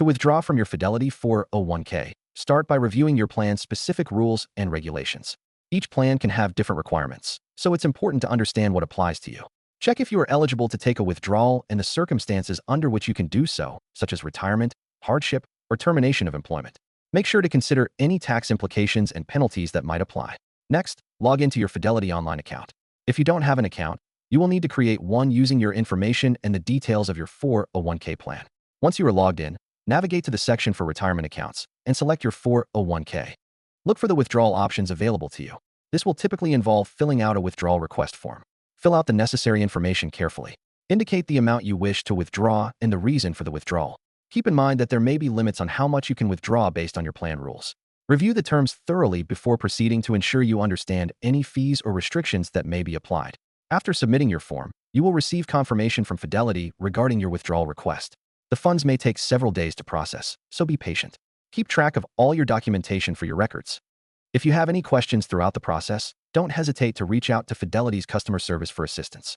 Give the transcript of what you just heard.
To withdraw from your Fidelity 401k, start by reviewing your plan's specific rules and regulations. Each plan can have different requirements, so it's important to understand what applies to you. Check if you are eligible to take a withdrawal and the circumstances under which you can do so, such as retirement, hardship, or termination of employment. Make sure to consider any tax implications and penalties that might apply. Next, log into your Fidelity online account. If you don't have an account, you will need to create one using your information and the details of your 401k plan. Once you are logged in, navigate to the section for retirement accounts and select your 401k. Look for the withdrawal options available to you. This will typically involve filling out a withdrawal request form. Fill out the necessary information carefully. Indicate the amount you wish to withdraw and the reason for the withdrawal. Keep in mind that there may be limits on how much you can withdraw based on your plan rules. Review the terms thoroughly before proceeding to ensure you understand any fees or restrictions that may be applied. After submitting your form, you will receive confirmation from Fidelity regarding your withdrawal request. The funds may take several days to process, so be patient. Keep track of all your documentation for your records. If you have any questions throughout the process, don't hesitate to reach out to Fidelity's customer service for assistance.